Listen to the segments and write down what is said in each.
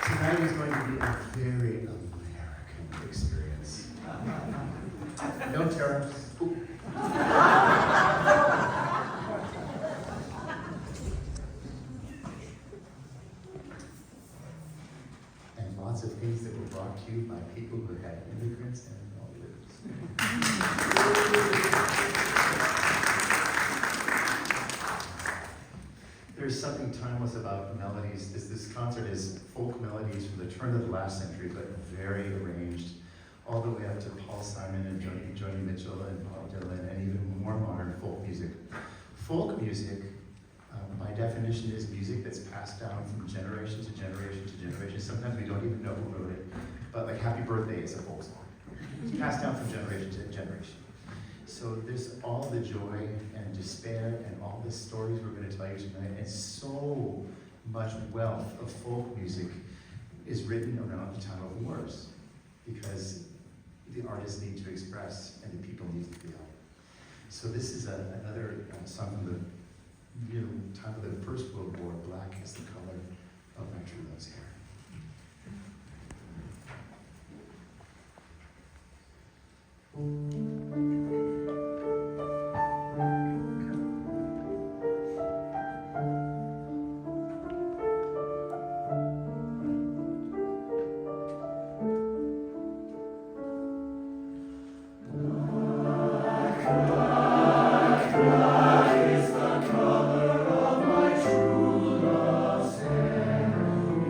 Tonight is going to be a very American experience. No tariffs. And lots of things that were brought to you by people who had immigrants and There's something timeless about melodies. This concert is folk melodies from the turn of the last century, but very arranged, all the way up to Paul Simon and Joni Mitchell and Bob Dylan, and even more modern folk music. Folk music, by definition, is music that's passed down from generation to generation to generation. Sometimes we don't even know who wrote it, but like Happy Birthday is a folk song. It's passed down from generation to generation. So there's all the joy and despair and all the stories we're going to tell you tonight, and so much wealth of folk music is written around the time of wars, because the artists need to express and the people need to feel. So this is another song from the time of the First World War. Black is the color of my true love's hair.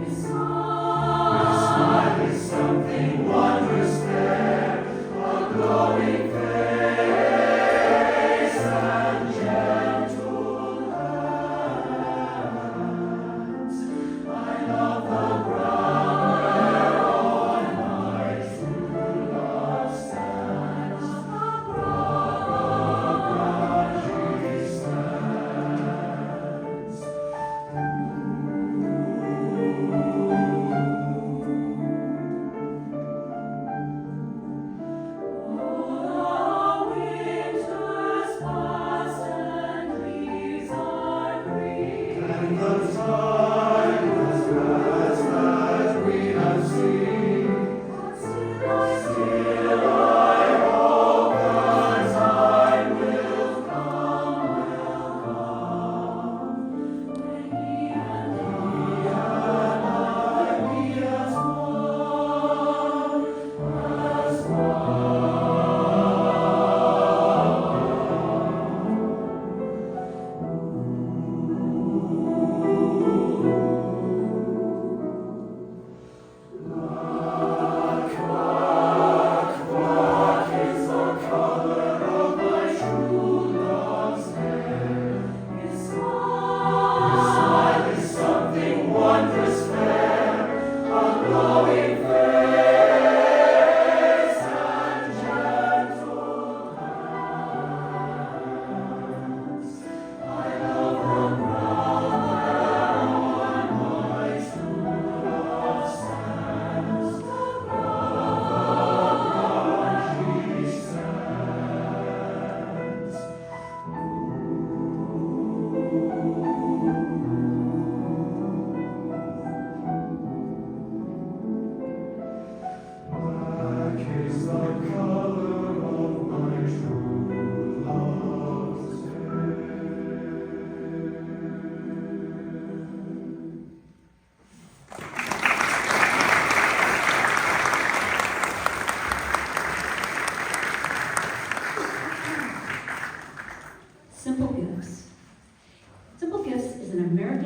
It's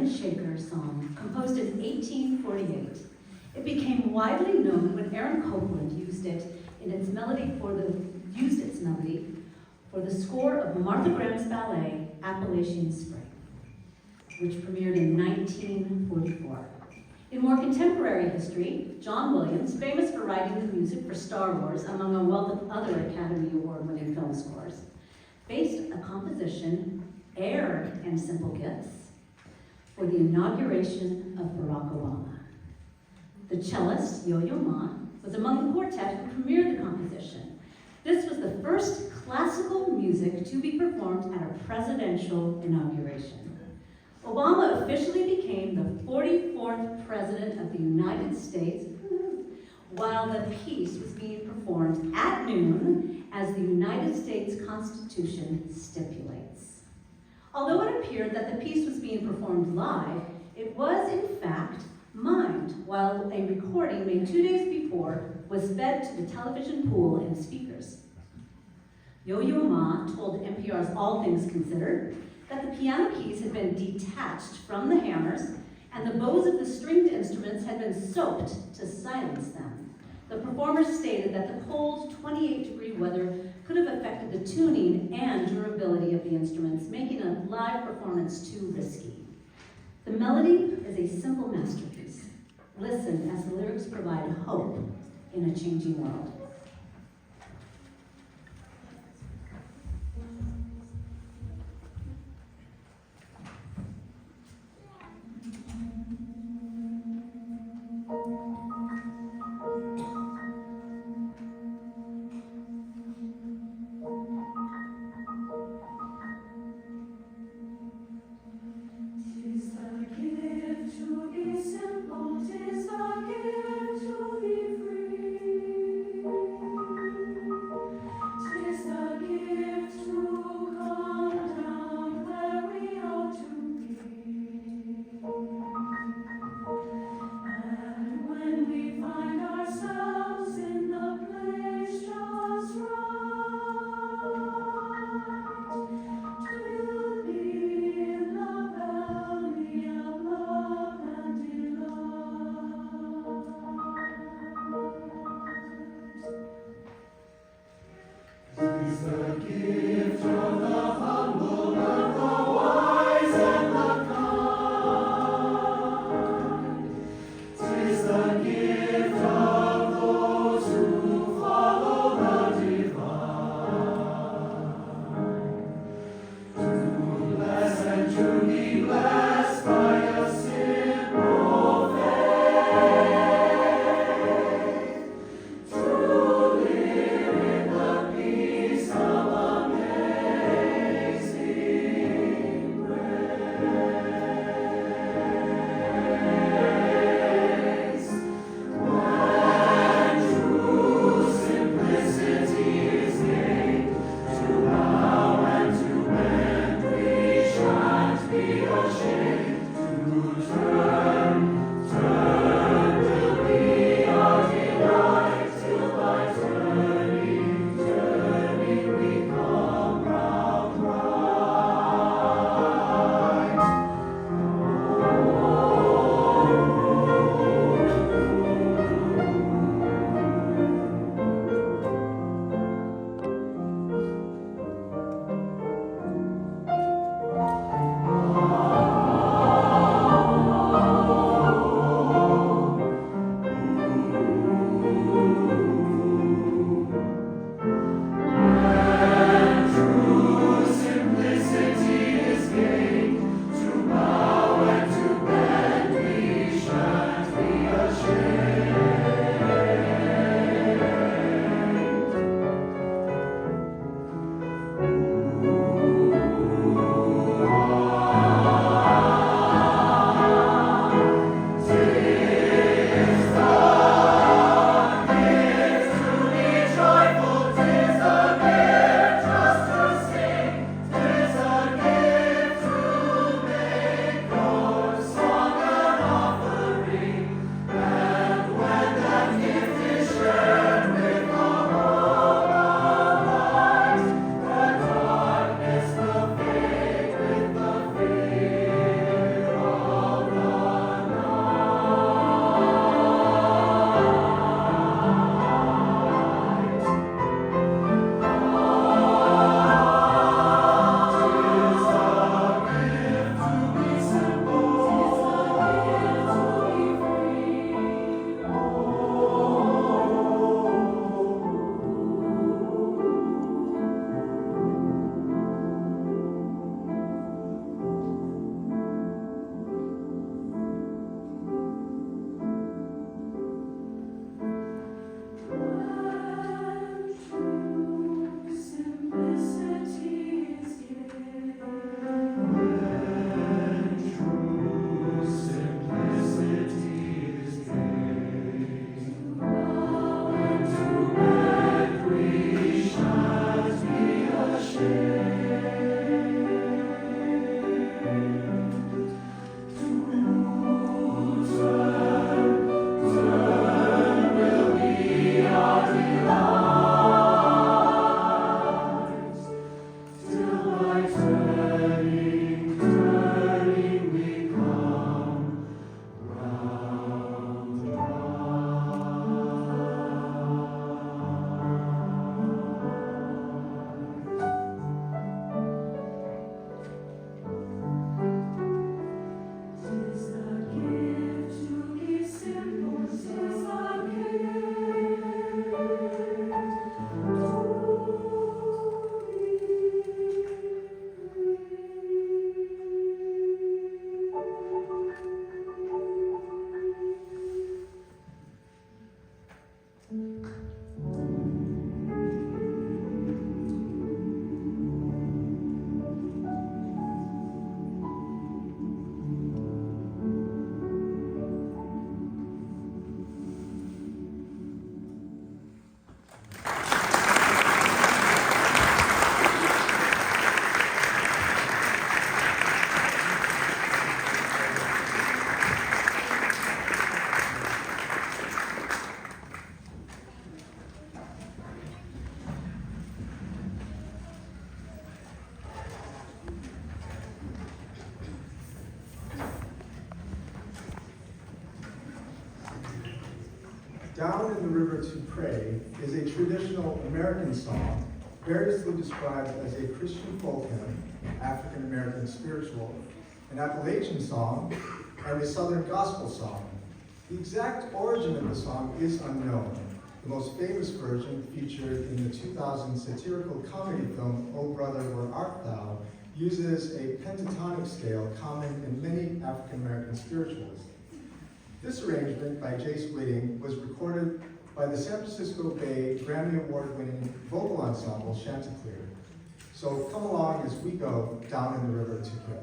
and Shaker song, composed in 1848. It became widely known when Aaron Copland used its melody for the score of Martha Graham's ballet, Appalachian Spring, which premiered in 1944. In more contemporary history, John Williams, famous for writing the music for Star Wars, among a wealth of other Academy Award-winning film scores, based a composition, Air and Simple Gifts, for the inauguration of Barack Obama. The cellist, Yo-Yo Ma, was among the quartet who premiered the composition. This was the first classical music to be performed at a presidential inauguration. Obama officially became the 44th President of the United States while the piece was being performed at noon, as the United States Constitution stipulates. Although it appeared that the piece was being performed live, it was in fact mimed, while a recording made 2 days before was fed to the television pool and speakers. Yo-Yo Ma told NPR's All Things Considered that the piano keys had been detached from the hammers and the bows of the stringed instruments had been soaked to silence them. The performers stated that the cold 28-degree weather could have affected the tuning and durability of the instruments, making a live performance too risky. The melody is a simple masterpiece. Listen as the lyrics provide hope in a changing world. To be simple, 'tis the gift to be free. Down in the River to Pray is a traditional American song, variously described as a Christian folk hymn, African American spiritual, an Appalachian song, and a Southern gospel song. The exact origin of the song is unknown. The most famous version, featured in the 2000 satirical comedy film, Oh Brother, Where Art Thou, uses a pentatonic scale common in many African American spirituals. This arrangement by Jace Whitting was recorded by the San Francisco Bay Grammy Award-winning vocal ensemble Chanticleer. So come along as we go down in the river to pray.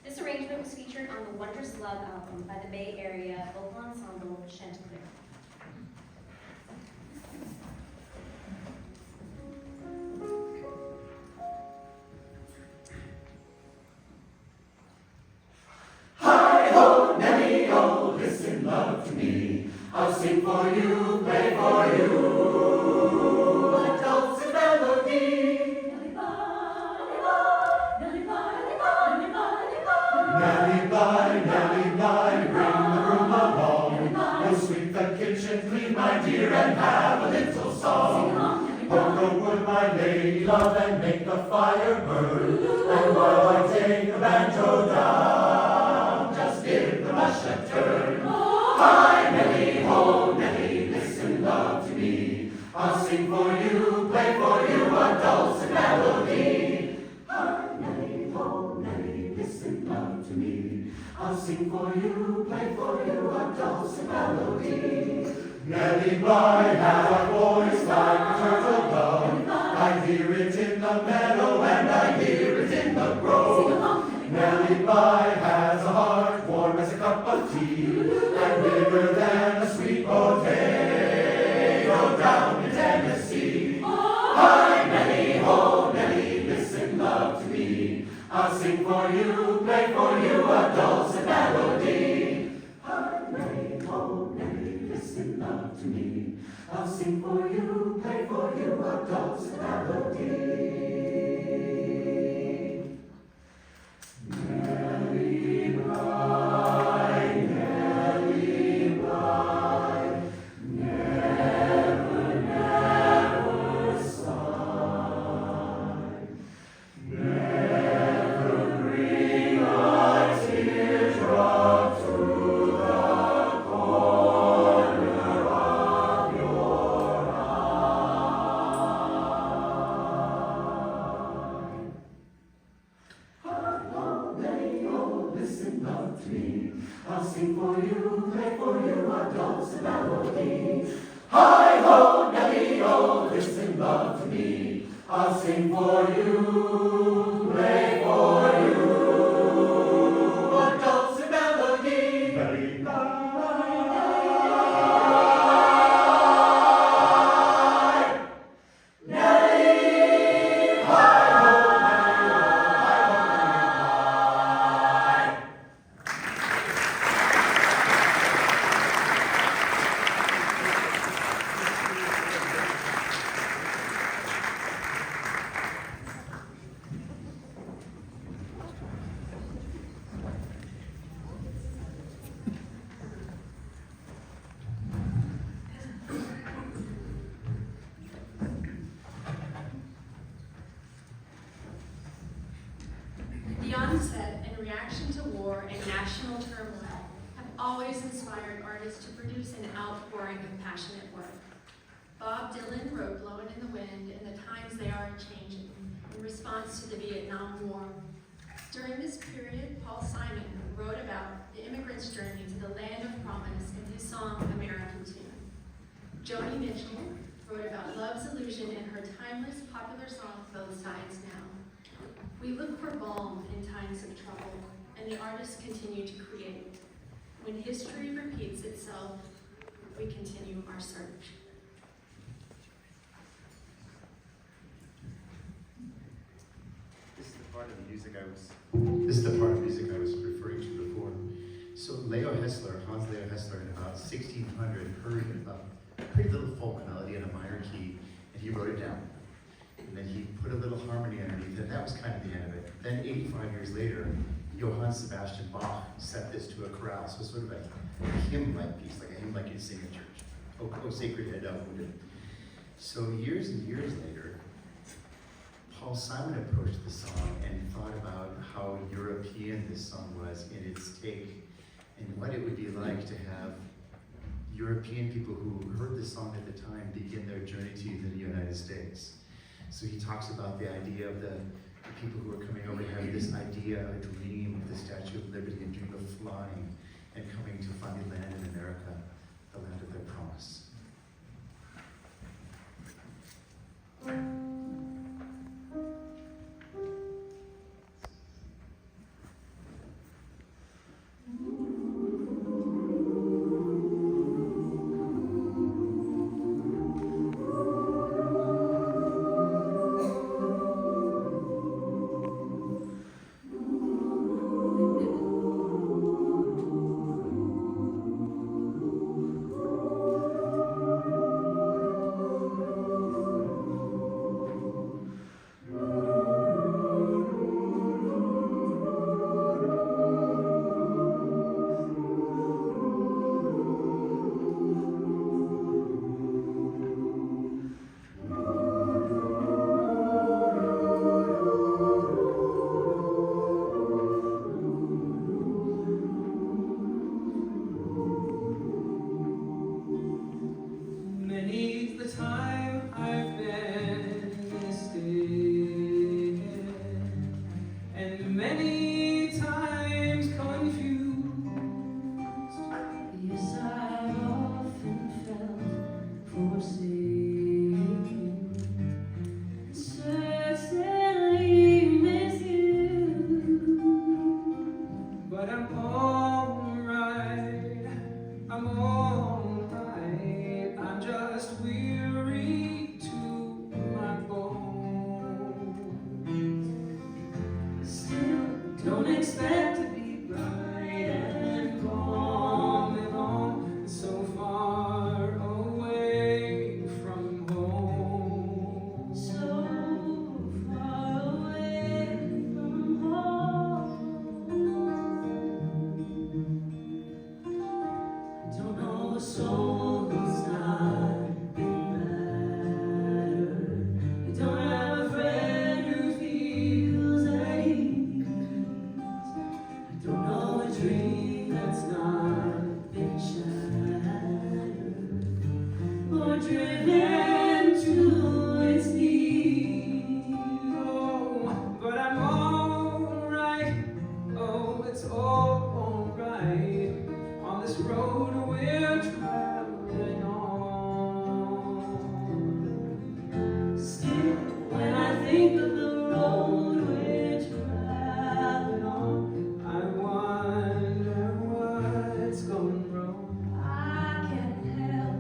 This arrangement was featured on the Wondrous Love album by the Bay Area vocal ensemble Chanticleer. Hi-ho, Nelly-o, listen, love, to me. I'll sing for you, play for you, a dulcet melody. Nelly-bly, bring the room along. We'll sweep the kitchen clean, my dear, and have a little song. Poke the wood, my lady love, and make the fire burn. And while I take the banjo down, just give the mush a turn. Hi, Nelly, ho, Nelly, listen, love, to me. I'll sing for you, play for you, a dulcet melody. Hi, Nelly, ho, Nelly, listen, love, to me. I'll sing for you, play for you, a dulcet melody. Nelly Bly has a voice like a turtle dove. I hear it in the meadow and I hear it in the grove. Nelly Bly has a heart warm as a cup listen, love to me. I'll sing for you, play for you a dulcet melody. Nellie Bly, Nellie Bly, never, never sigh. Never bring a teardrop to the corner of your eye. Hark, Nellie, oh, listen, love to me. I'll sing for you, play for you a dulcet melody. Hi-ho, Nellie, oh, listen, love to me. I'll sing for you, play for you a dulcet melody. Nellie, bye. Nellie, hi-ho, Nellie, hi-ho, Nellie, bye. The onset and reaction to war and national turmoil have always inspired artists to produce an outpouring of passionate work. Bob Dylan wrote "Blowin' in the Wind" and "The Times They Are Changing" in response to the Vietnam War. During this period, Paul Simon wrote about the immigrant's journey to the land of promise in his song "American Tune." Joni Mitchell wrote about love's illusion in her timeless popular song "Both Sides Now." We look for balm in times of trouble, and the artists continue to create. When history repeats itself, we continue our search. This is the part of music I was referring to before. So Leo Hessler, Hans Leo Hessler, in about 1600, heard a pretty little folk melody in a minor key, and he wrote it down. And then he put a little harmony underneath it, and that was kind of the end of it. Then 85 years later, Johann Sebastian Bach set this to a chorale, so sort of a hymn-like piece, like a hymn like you'd sing in church. Oh, sacred head up. So years and years later, Paul Simon approached the song and thought about how European this song was in its take, and what it would be like to have European people who heard the song at the time begin their journey to the United States. So he talks about the idea of the people who are coming over having this idea, a dream of the Statue of Liberty, a dream of flying and coming to find a land in America, the land of their promise. driven to its knees. Oh, but I'm alright. Oh, it's all alright. On this road we're traveling on. Still, when I think of the road we're traveling on, I wonder what's going wrong. I can't help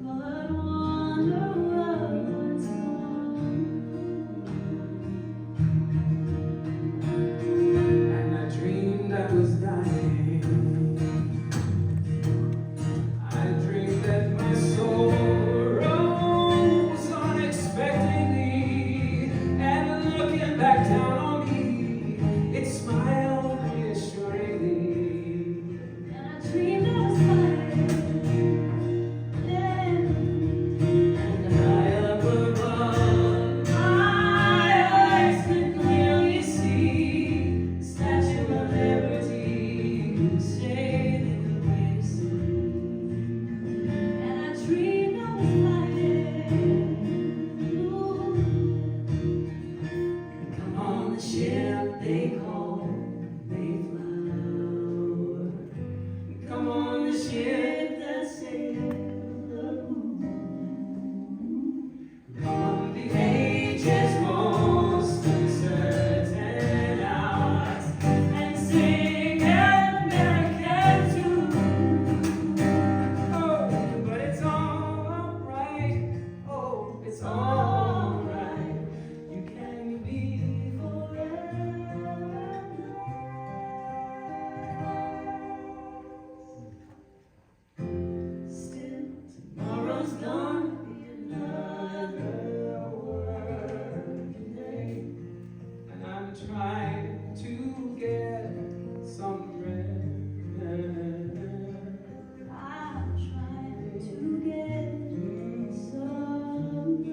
but wonder what's wrong. And I dreamed I was dying. I dreamed that my soul rose unexpectedly, and looking back down on me, it smiled reassuringly. And I dreamed I was flying, yeah. And high up above, my eyes could clearly see the Statue of Liberty sailing away to sea. And I dreamed I was flying. Ooh. Come on the ship they call Mayflower. Come on the ship that sailed the moon. Come on the age's most uncertain hours and sing an American tune. Oh, but it's all right. Oh, it's all right. You can be forever. Still, tomorrow's gonna be another working day, and I'm trying to get some rest. I'm trying to get some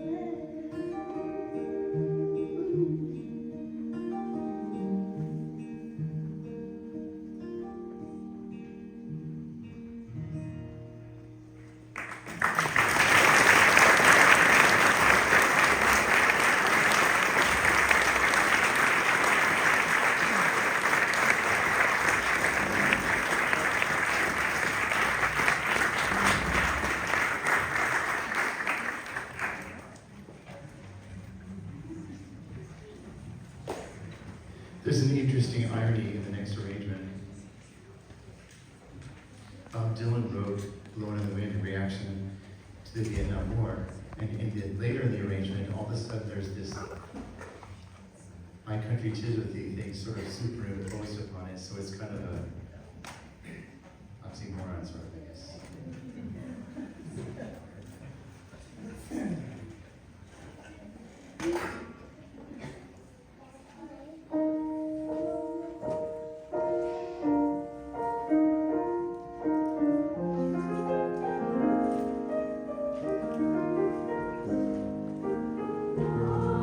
There's an interesting irony in the next arrangement. Bob Dylan wrote Blowing in the Wind in reaction to the Vietnam War. And later in the arrangement, all of a sudden there's this My Country 'Tis With Thee thing sort of superimposed upon it. So it's kind of a oxymoron sort of, I guess.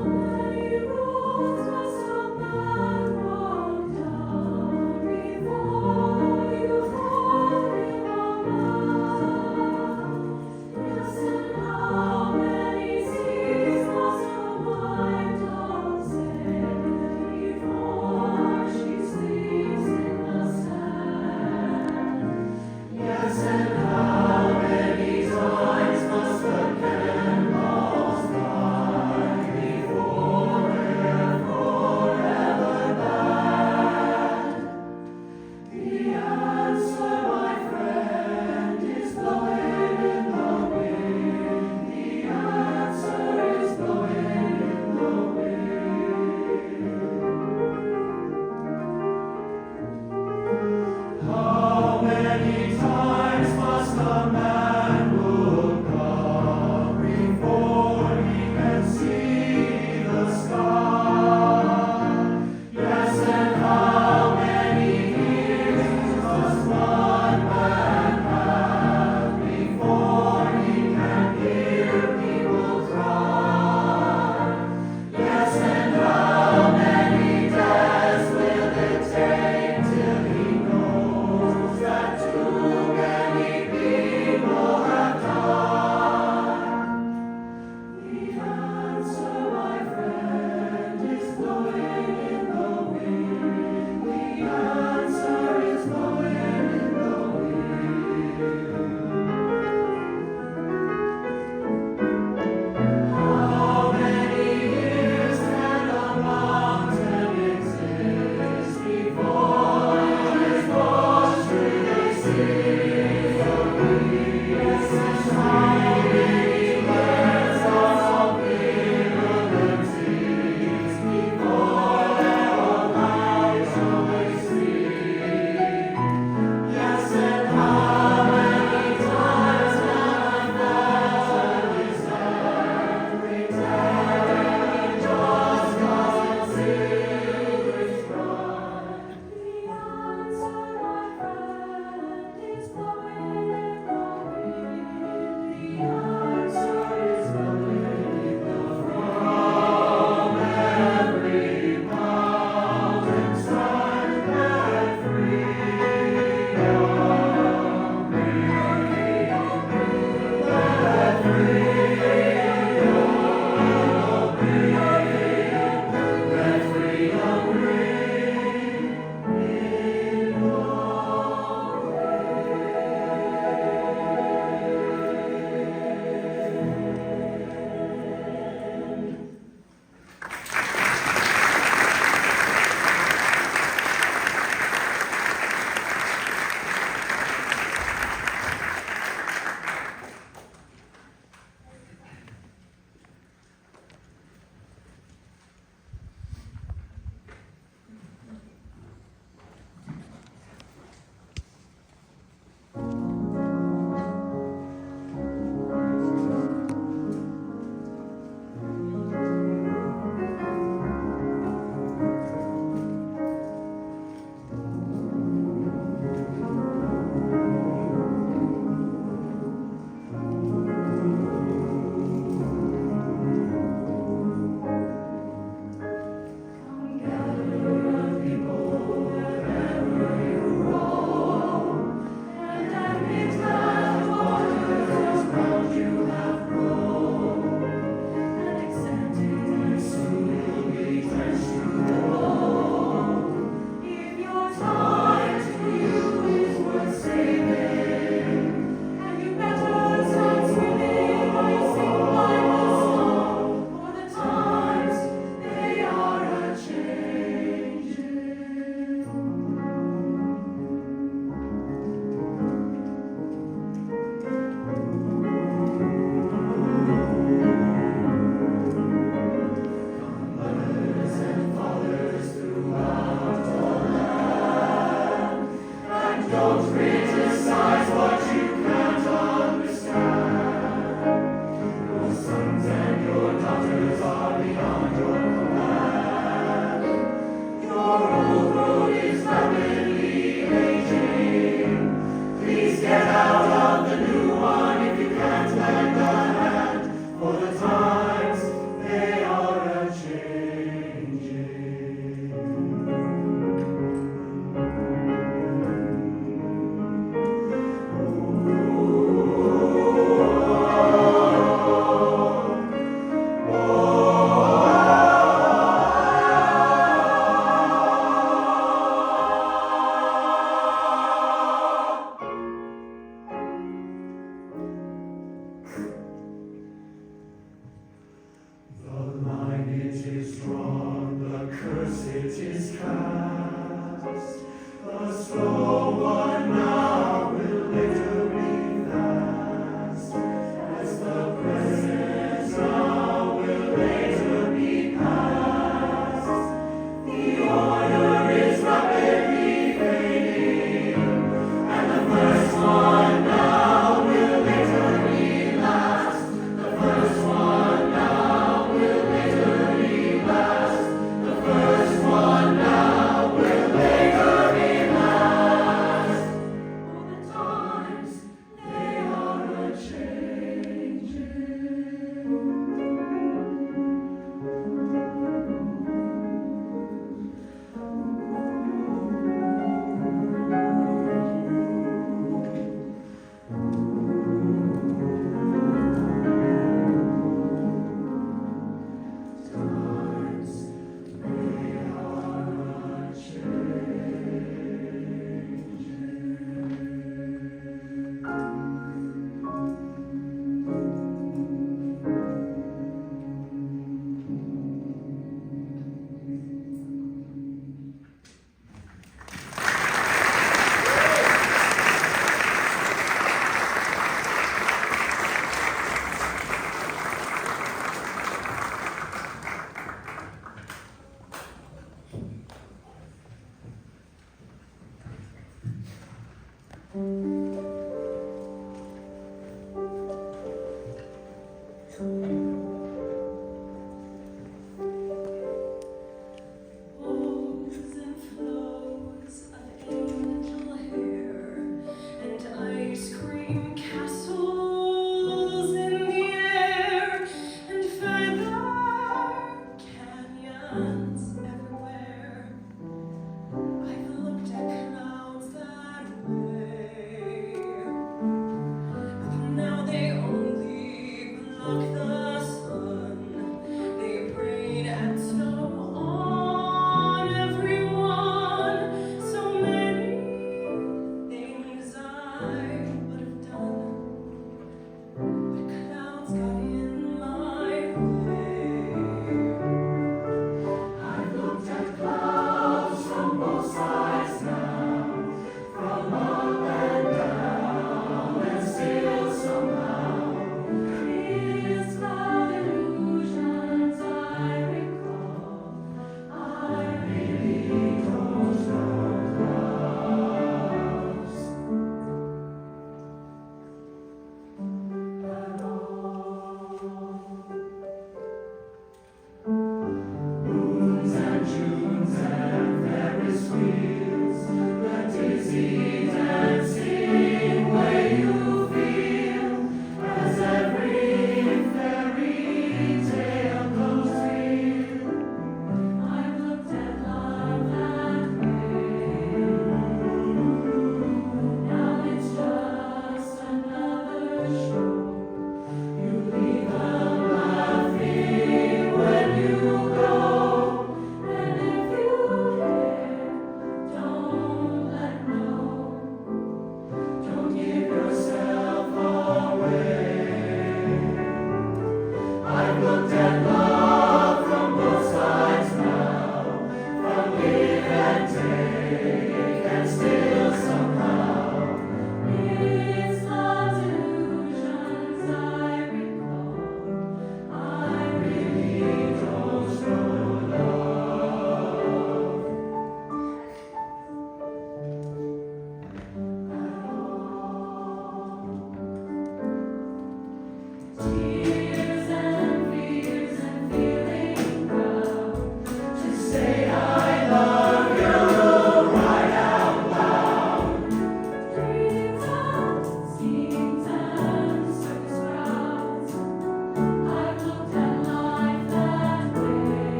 Many roads must a man walk down before it is cast. The slow one now will later be fast, as the present now will later be past. The order is rapidly fading, and the first one now will later be last. The first one now will later be last. The first one now will later be last. All the times they are a-changing. Flows and flows of angel hair and ice cream castles in the air and feather canyons everywhere. I've looked at clouds that way, but now they only block the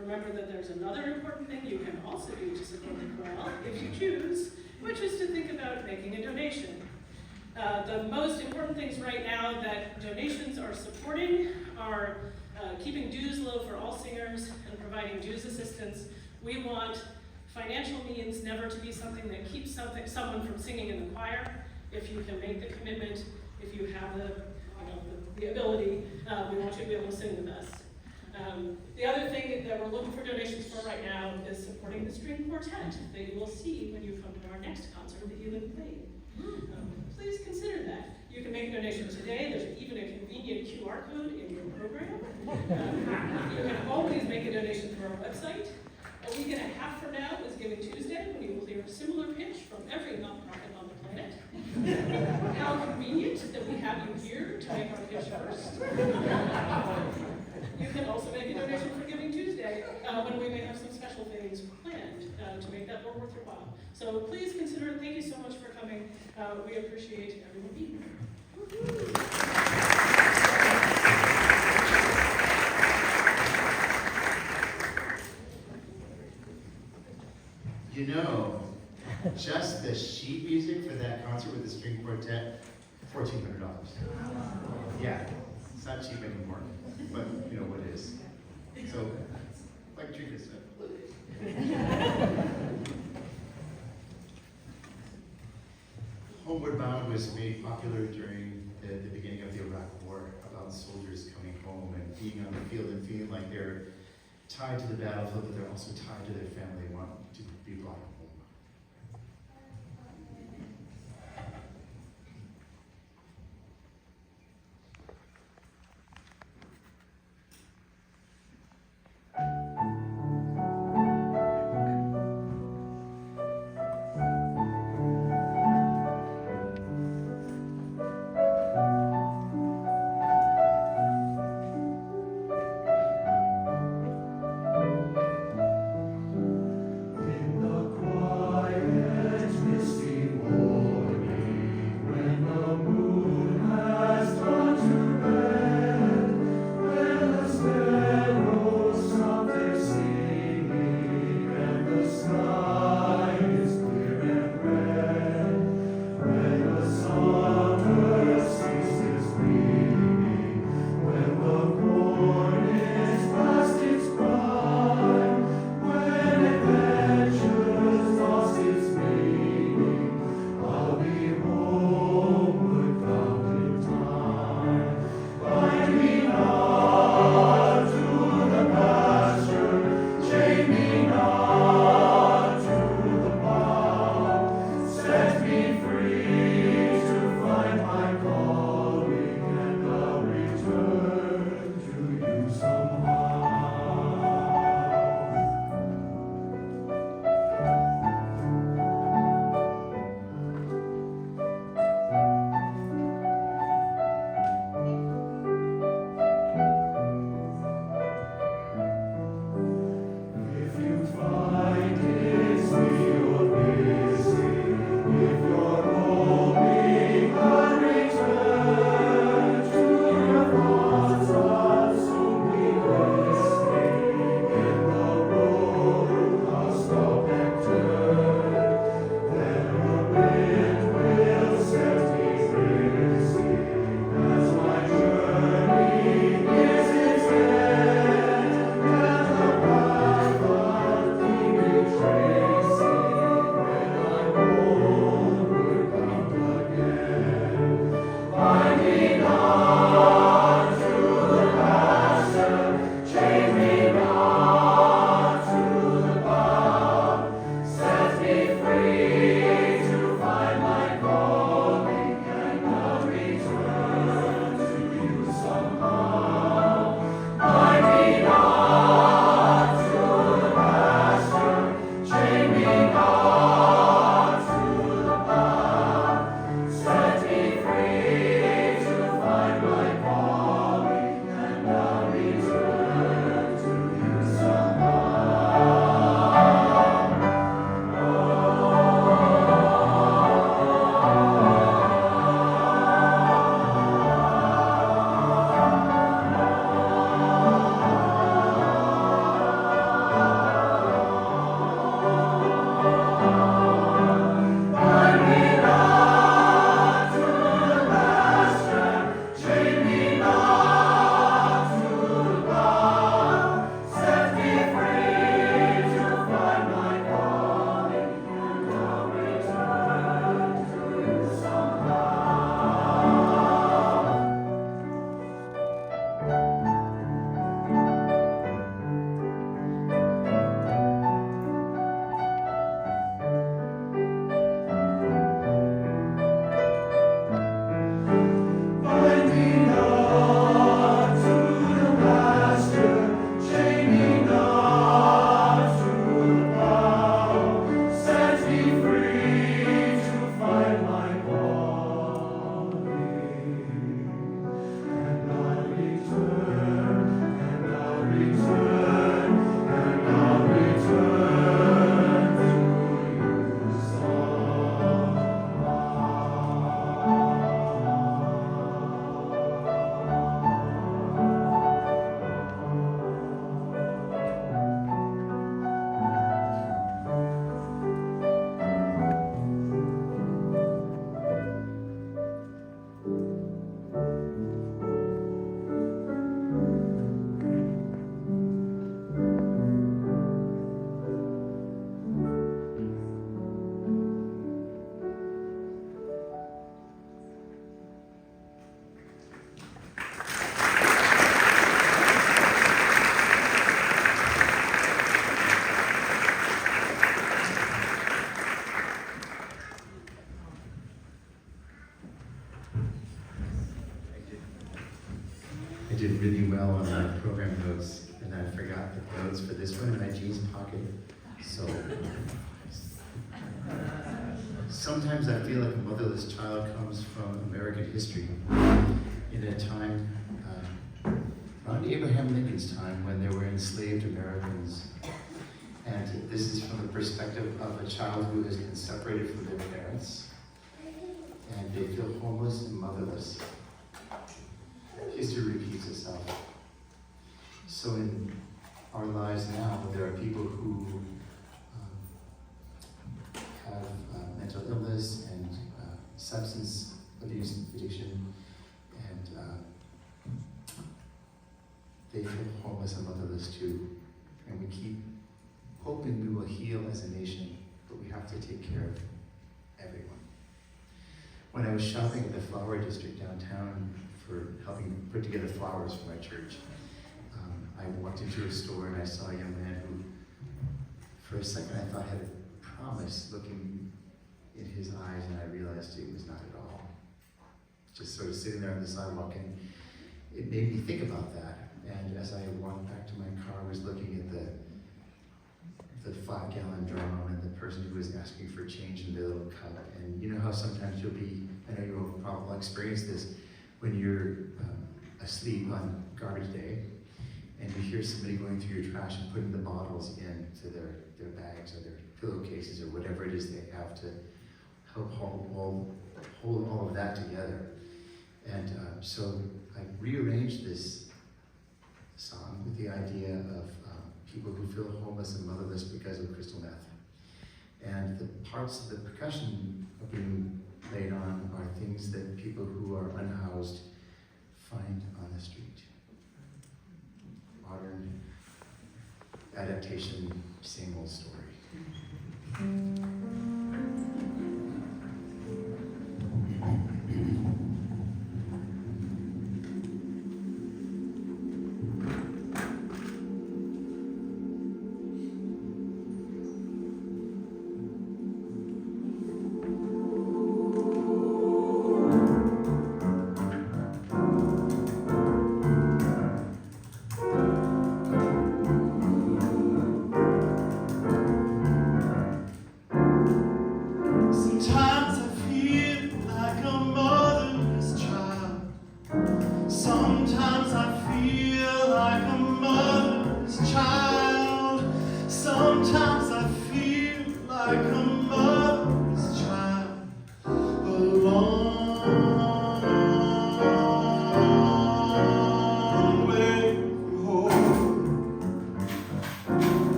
Remember that there's another important thing you can also do to support the chorale, if you choose, which is to think about making a donation. The most important things right now that donations are supporting are keeping dues low for all singers and providing dues assistance. We want financial means never to be something that keeps someone from singing in the choir. If you can make the commitment, if you have the ability, we want you to be able to sing with us. The other thing that we're looking for donations for right now is supporting the string quartet that you will see when you come to our next concert that you have played. Please consider that. You can make a donation today. There's even a convenient QR code in your program. You can always make a donation through our website. A week and a half from now is Giving Tuesday, when you will hear a similar pitch from every nonprofit on the planet. How convenient that we have you here to make our pitch first. You can also make a donation for Giving Tuesday, when we may have some special things planned to make that more worth your while. So please consider it. Thank you so much for coming. We appreciate everyone being here. You know, just the sheet music for that concert with the string quartet, $1,400. Yeah, it's not cheap anymore, but you know what it is. So, like Trinka said. Homeward Bound was made popular during the beginning of the Iraq War, about soldiers coming home and being on the field and feeling like they're tied to the battlefield, but they're also tied to their family. They want to be brought home. In the pocket. So sometimes I feel like a motherless child comes from American history in a time around Abraham Lincoln's time when there were enslaved Americans. And this is from the perspective of a child who has been separated from their parents, and they feel homeless and motherless. History repeats itself. So in our lives now, there are people who have mental illness and substance abuse addiction, and they feel homeless and motherless too. And we keep hoping we will heal as a nation, but we have to take care of everyone. When I was shopping at the flower district downtown for helping put together flowers for my church, I walked into a store and I saw a young man who, for a second, I thought had a promise looking in his eyes, and I realized it was not at all. Just sort of sitting there on the sidewalk, and it made me think about that. And as I walked back to my car, I was looking at the 5-gallon drum and the person who was asking for change in the little cup. And you know how sometimes you'll be, I know you'll probably experience this, when you're asleep on garbage day, and you hear somebody going through your trash and putting the bottles into their bags or their pillowcases or whatever it is they have to help hold all of that together. And so I rearranged this song with the idea of people who feel homeless and motherless because of crystal meth. And the parts of the percussion being laid on are things that people who are unhoused find on the street. Modern adaptation, same old story.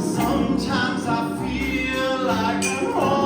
Sometimes I feel like I'm home.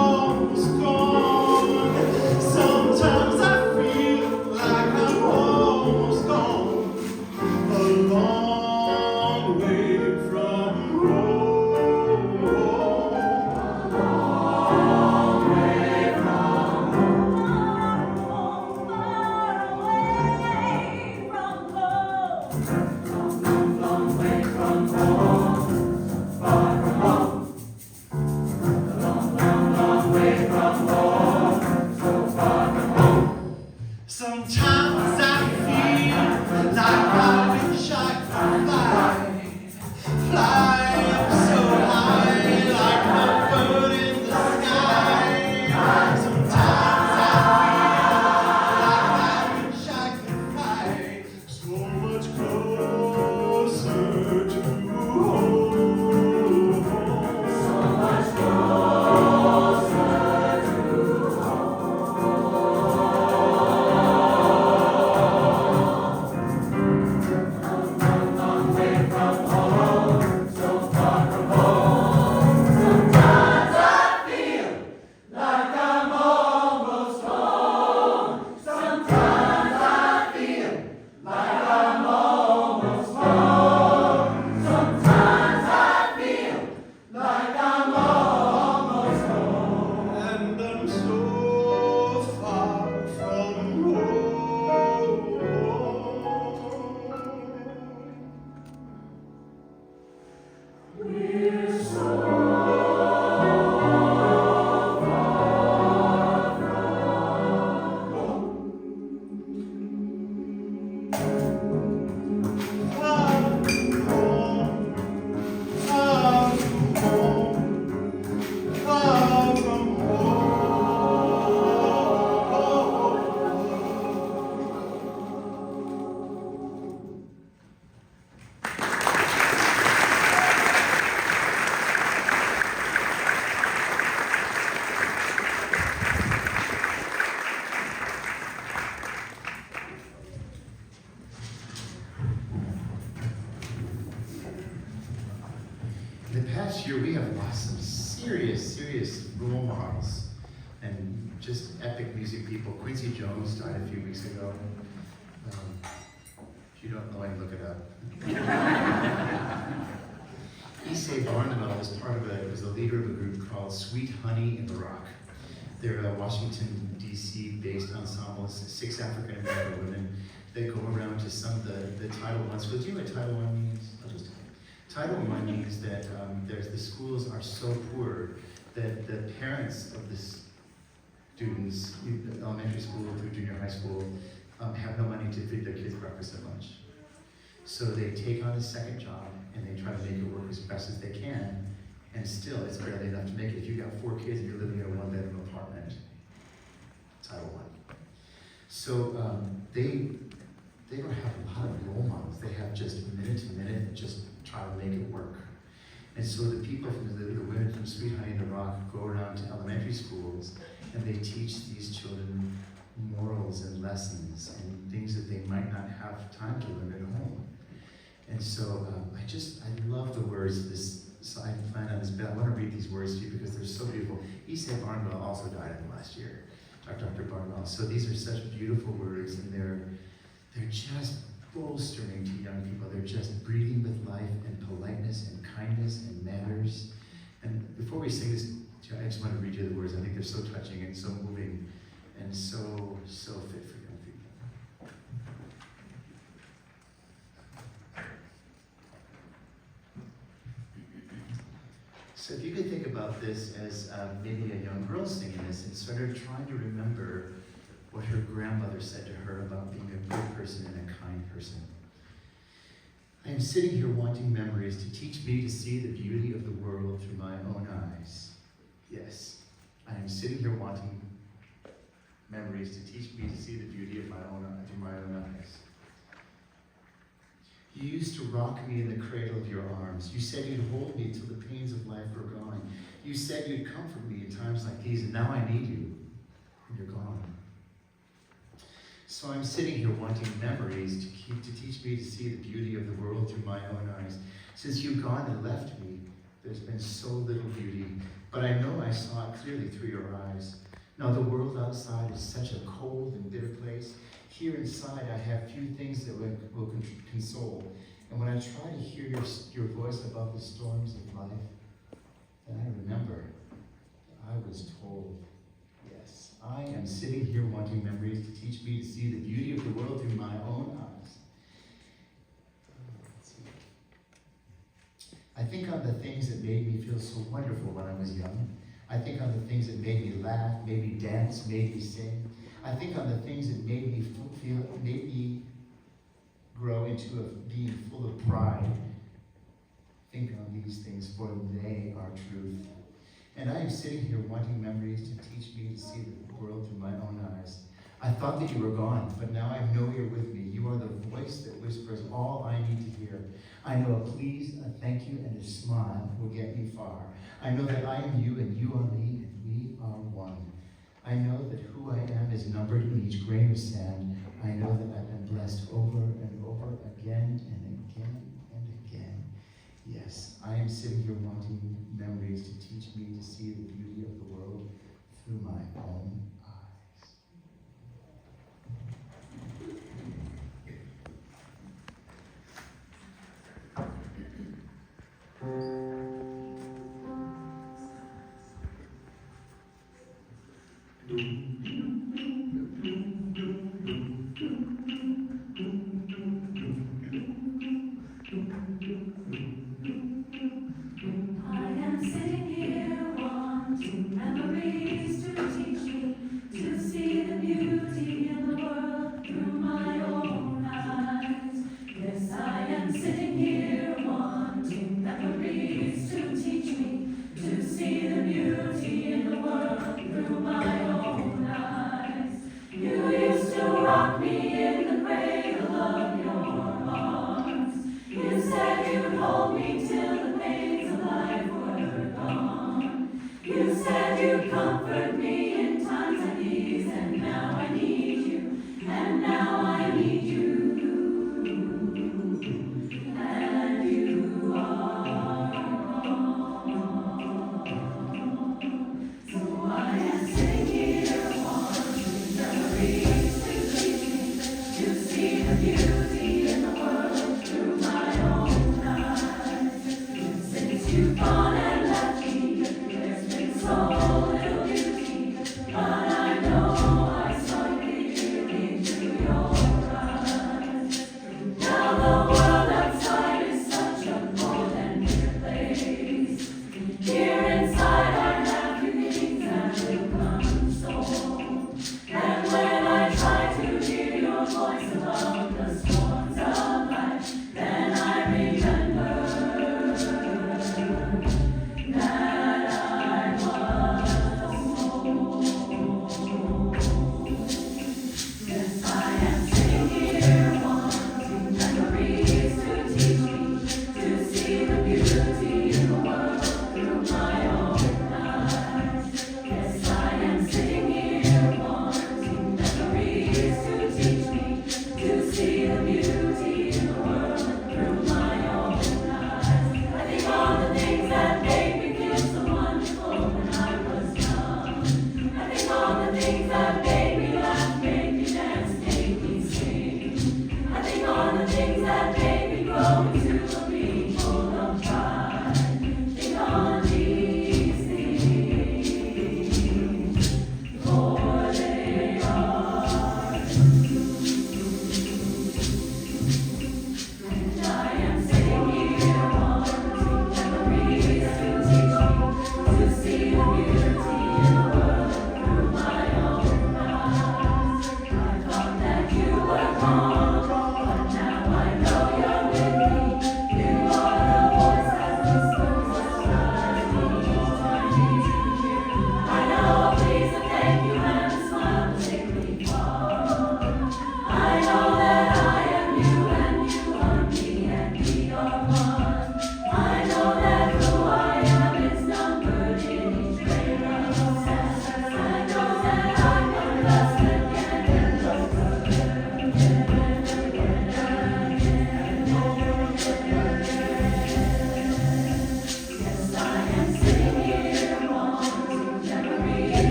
serious role models and just epic music people. Quincy Jones died a few weeks ago. If you don't know him, look it up. Barnett was a leader of a group called Sweet Honey in the Rock. They're a Washington, D.C. based ensemble, 6 African American women that go around to some of the Title I schools. Do you know what Title I means? Title I means that the schools are so poor that the parents of the students, elementary school through junior high school, have no money to feed their kids breakfast and lunch. So they take on a second job and they try to make it work as best as they can, and still it's barely enough to make it. If you've got 4 kids and you're living in a 1-bedroom apartment, Title I. So they don't have a lot of role models. They have just minute to minute, just try to make it work. And so the people from the women from Sweet Honey in the Rock go around to elementary schools and they teach these children morals and lessons and things that they might not have time to learn at home. And so I love the words of this. So I plan on this, but I want to read these words to you because they're so beautiful. Barnett also died in the last year, Dr. Barnett. So these are such beautiful words, and they're just bolstering to young people. They're just breathing with life and politeness and kindness and manners. And before we sing this, I just want to read you the words. I think they're so touching and so moving and so fit for young people. So if you could think about this as maybe a young girl singing this and sort of trying to remember what her grandmother said to her about being a good person and a kind person. I am sitting here wanting memories to teach me to see the beauty of the world through my own eyes. Yes, I am sitting here wanting memories to teach me to see the beauty of through my own eyes. You used to rock me in the cradle of your arms. You said you'd hold me till the pains of life were gone. You said you'd comfort me in times like these, and now I need you, and you're gone. So I'm sitting here wanting memories to teach me to see the beauty of the world through my own eyes. Since you've gone and left me, there's been so little beauty, but I know I saw it clearly through your eyes. Now the world outside is such a cold and bitter place. Here inside I have few things that will console. And when I try to hear your voice above the storms of life, then I remember I was told. Yes, I am sitting here wanting memories to teach me to see the beauty of the world through my own eyes. I think on the things that made me feel so wonderful when I was young. I think on the things that made me laugh, made me dance, made me sing. I think on the things that made me grow into being full of pride. Think on these things, for they are truth. And I am sitting here wanting memories to teach me to see the world through my own eyes. I thought that you were gone, but now I know you're with me. You are the voice that whispers all I need to hear. I know a please, a thank you, and a smile will get me far. I know that I am you and you are me, and we are one. I know that who I am is numbered in each grain of sand. I know that I've been blessed over and over again and again and again. Yes, I am sitting here wanting memories to teach me to see the beauty of the world through my own eyes.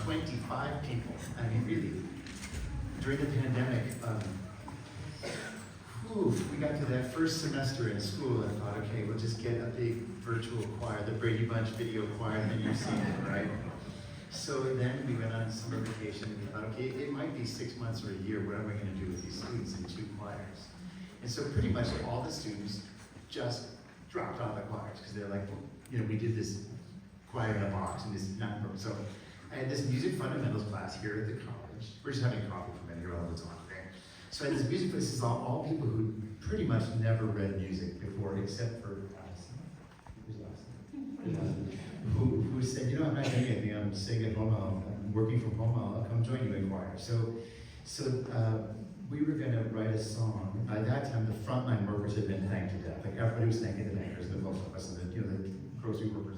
25 people. I mean, really. During the pandemic, we got to that first semester in school and thought, okay, we'll just get a big virtual choir, the Brady Bunch video choir, and you've seen it, right? So then we went on summer vacation and we thought, okay, it might be 6 months or a year, what are we gonna do with these students in 2 choirs? And so pretty much all the students just dropped out of the choirs, because they're like, we did this choir in a box and this not work. So I had this music fundamentals class here at the college. We're just having coffee for a minute here all the time, okay? So I had this music class, this is all people who pretty much never read music before, except for who said, I'm not doing anything, I'm sitting at home, I'm working from home, I'll come join you in choir. So we were gonna write a song. By that time, the frontline workers had been thanked to death. Like everybody was thanking the bankers, the post office, and the grocery workers,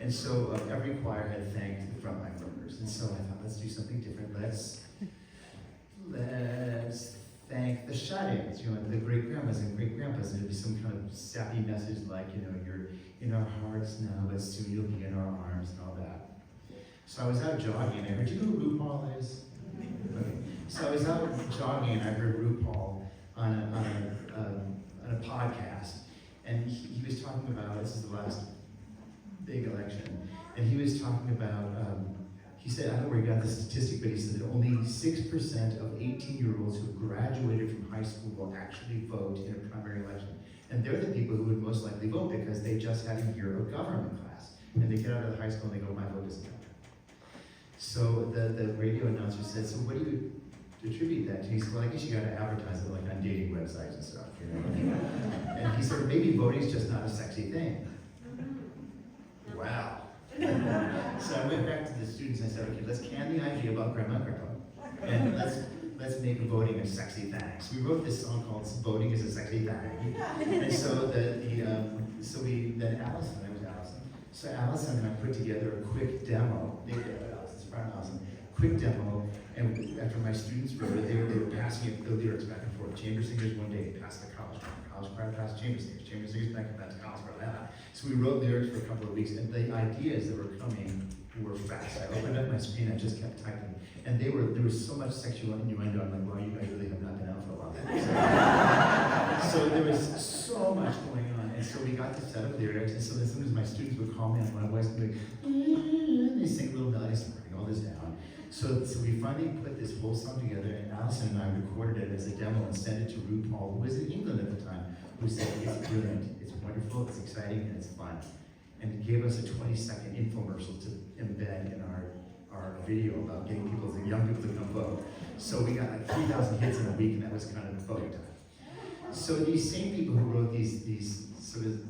and so every choir had thanked the frontline workers. And so I thought, let's do something different. Let's thank the shut-ins, the great-grandmas and great-grandpas. And it'd be some kind of sappy message like, you're in our hearts now, but soon you'll be in our arms and all that. So I was out jogging, and I heard, you know who RuPaul is? Okay. So I was out jogging, and I heard RuPaul on a podcast, and he was talking about, this is the last big election, and he was talking about, he said, I don't know where he got the statistic, but he said that only 6% of 18-year-olds who graduated from high school will actually vote in a primary election. And they're the people who would most likely vote because they just had a year of government class. And they get out of the high school and they go, my vote doesn't count. So the radio announcer said, so what do you attribute that to? He said, well, I guess you gotta advertise it like on dating websites and stuff, And he said, maybe voting's just not a sexy thing. Wow. So I went back to the students and I said, okay, let's can the idea about grandma and grandpa, and let's make voting a sexy thing. So we wrote this song called "Voting is a Sexy Thing," and so then Allison and I put together a quick demo. Quick demo, and after my students wrote it, they were passing the lyrics back and forth. Chamber singers one day passed the college choir passed chamber singers back to college choir. So we wrote lyrics for a couple of weeks, and the ideas that were coming were fast. I opened up my screen, I just kept typing, and there was so much sexual innuendo. I'm like, wow, you guys really have not been out for a while. So there was so much going on, and so we got to set up lyrics, and so then sometimes my students would call me on my voice and be like, and they sing little melodies, writing all this down. So we finally put this whole song together, and Allison and I recorded it as a demo and sent it to RuPaul, who was in England at the time, who said, it's brilliant, it's wonderful, it's exciting, and it's fun. And it gave us a 20-second infomercial to embed in our video about getting young people to come vote. So we got like 3,000 hits in a week, and that was kind of voting time. So these same people who wrote these sort of,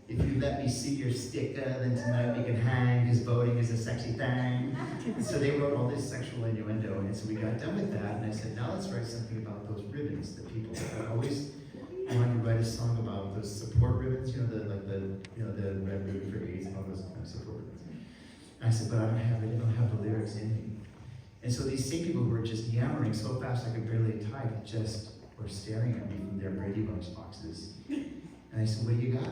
if you let me see your sticker, then tonight we can hang, because voting is a sexy thing. So they wrote all this sexual innuendo, and so we got done with that, and I said, now let's write something about those ribbons that people, I always wanted to write a song about those support ribbons, the red ribbon for AIDS and all those kind of support ribbons. And I said, but I don't have the lyrics in me. And so these same people who were just yammering so fast I could barely type, just were staring at me from their Brady Bunch boxes. And I said, what do you got?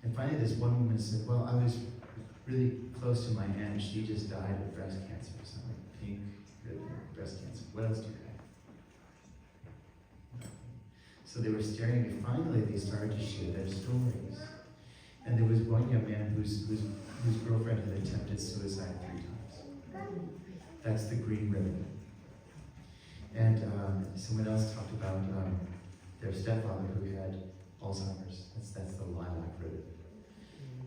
And finally this one woman said, well, I was really close to my aunt, she just died of breast cancer, something like pink breast cancer. What else do you have? So they were staring at me. Finally, they started to share their stories. And there was one young man whose girlfriend had attempted suicide 3 times. That's the green ribbon. And someone else talked about their stepfather who had Alzheimer's. That's the lilac ribbon.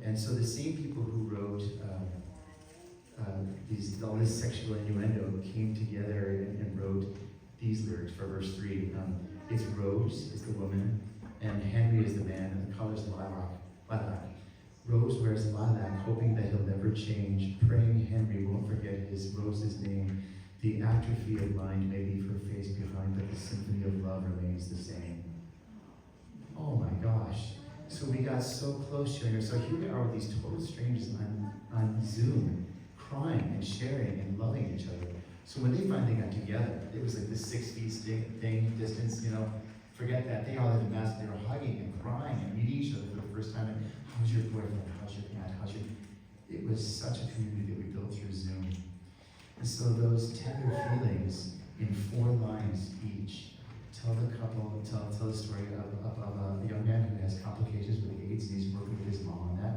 And so the same people who wrote all this sexual innuendo came together and wrote these lyrics for verse 3. It's Rose is the woman, and Henry is the man, and the color's lilac. Rose wears lilac, hoping that he'll never change, praying Henry won't forget Rose's name. The atrophy of mind may leave her face behind, but the symphony of love remains the same. Oh my gosh. So we got so close sharing her. So here we are with these total strangers on Zoom, crying and sharing and loving each other. So when they finally got together, it was like this 6 feet thing, distance, forget that. They all had a mask, they were hugging and crying and meeting each other for the first time. And how's your boyfriend? How's your aunt? It was such a community that we built through Zoom. And so those tender feelings in 4 lines each tell the story of a young man who has complications with AIDS and he's working with his mom on that.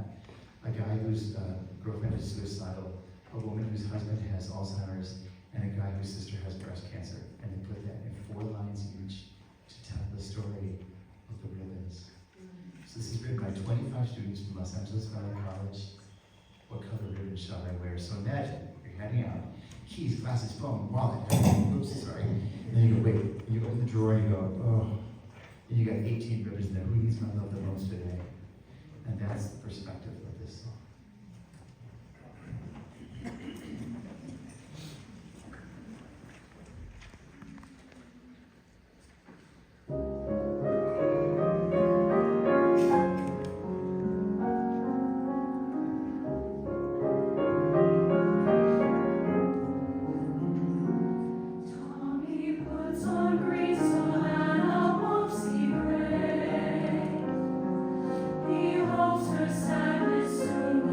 A guy whose girlfriend is suicidal, a woman whose husband has Alzheimer's, and a guy whose sister has breast cancer. And they put that in 4 lines each to tell the story of the real is. So this is written by 25 students from Los Angeles Valley College. What color ribbon shall I wear? So imagine, you're heading out, keys, glasses, phone, wallet, oops, sorry. And then you go, wait, and you open the drawer and you go, oh. And you got 18 ribbons there. Who needs my love the most today? And that's the perspective of this song. He hopes her sadness soon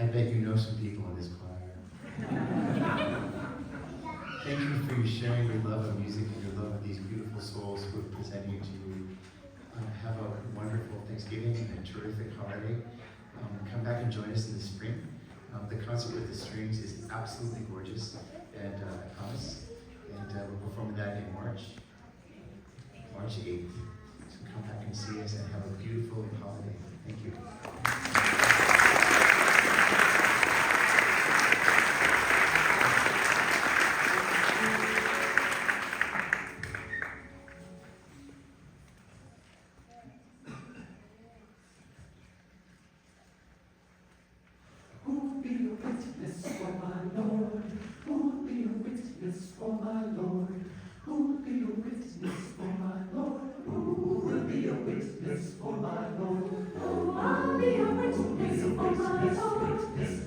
I bet you know some people in this choir. Thank you for your sharing your love of music and your love of these beautiful souls who are presenting to you. Have a wonderful Thanksgiving and a terrific holiday. Come back and join us in the spring. The concert with the strings is absolutely gorgeous, and I promise. And we're performing that in March 8th. So come back and see us and have a beautiful holiday. Thank you. Who'll be a witness for my Lord? Who'll be a witness for my Lord? Who'll be a witness for my Lord? Who will be a witness for my Lord? Oh, I'll be a witness for my Lord.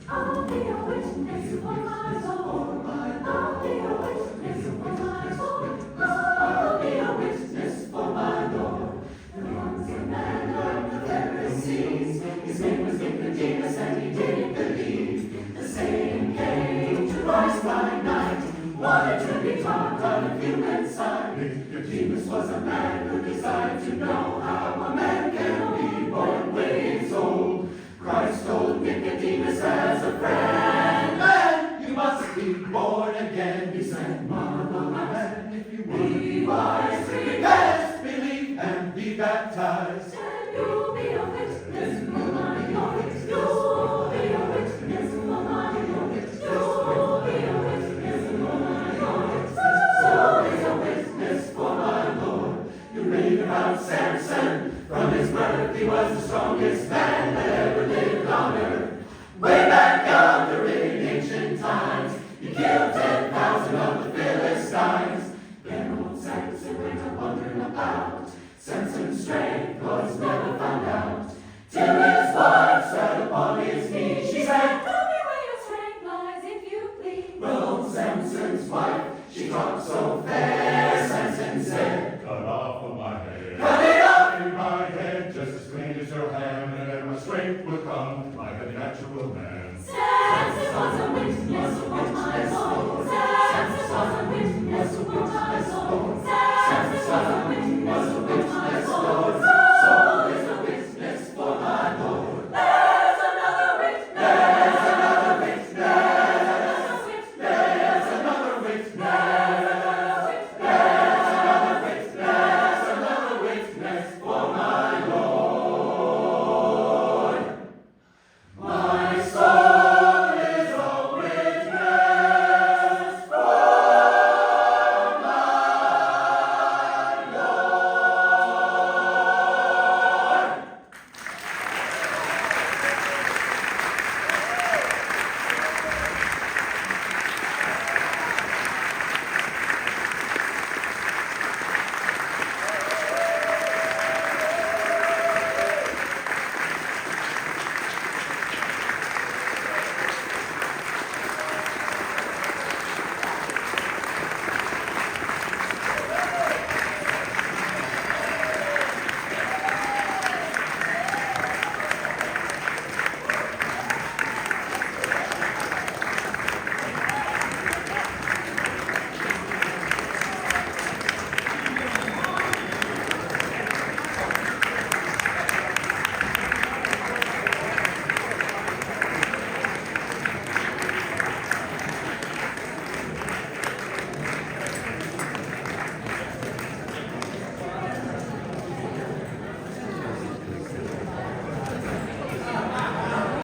I'll be a witness for my Lord. I'll be a witness for my Lord. I'll be a witness for my Lord. The once a man of the Pharisees, his name was Nicodemus, and he didn't believe. The same came to rise by night, wanted to be taught on the human side. Nicodemus was a man who desired to know how a man can be born when he's old. Christ told Nicodemus as a friend, man, you must be born again. He said, marvel not if you be wise, repent, believe, and be baptized. And you'll be a witness for my Lord. You'll be a witness for my Lord. You'll be a witness for my Lord. So be a witness for my Lord. You read about Samson. From his birth he was the strongest man that ever lived on earth. Way back yonder in ancient times, he killed 10,000 of the Philistines. Then old Samson went a wandering about. Samson's strength was never found out. Till his wife sat upon his knee. She said, tell me where your strength lies, if you please. Well, old Samson's wife, she talked so fair. Samson said, cut off of my head. Cut it off in my head, just as clean as your hand, and then my strength will come like a natural man. Samson was a witness